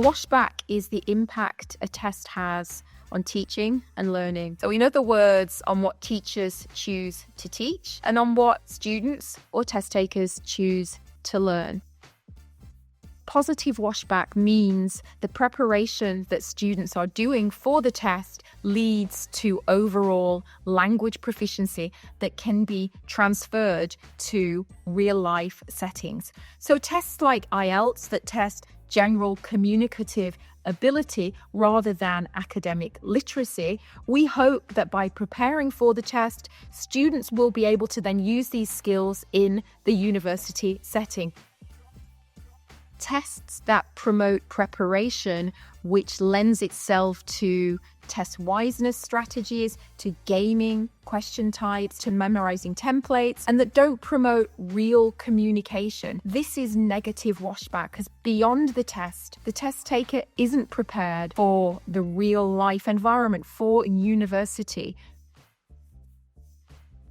washback is the impact a test has on teaching and learning. So we know the words on what teachers choose to teach and on what students or test takers choose to learn. Positive washback means the preparation that students are doing for the test leads to overall language proficiency that can be transferred to real-life settings. So tests like IELTS that test general communicative ability rather than academic literacy, we hope that by preparing for the test, students will be able to then use these skills in the university setting. Tests that promote preparation, which lends itself to test wiseness strategies, to gaming question types, to memorizing templates, and that don't promote real communication. This is negative washback, because beyond the test taker isn't prepared for the real life environment, for university.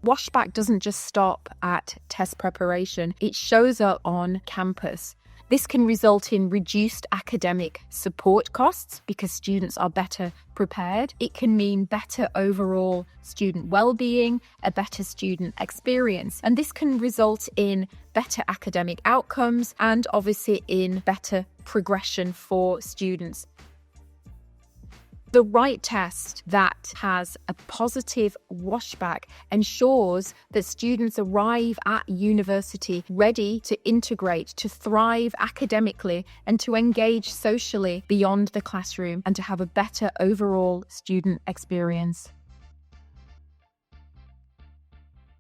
Washback doesn't just stop at test preparation, it shows up on campus. This can result in reduced academic support costs because students are better prepared. It can mean better overall student well-being, a better student experience. And this can result in better academic outcomes and obviously in better progression for students. The right test that has a positive washback ensures that students arrive at university ready to integrate, to thrive academically, and to engage socially beyond the classroom and to have a better overall student experience.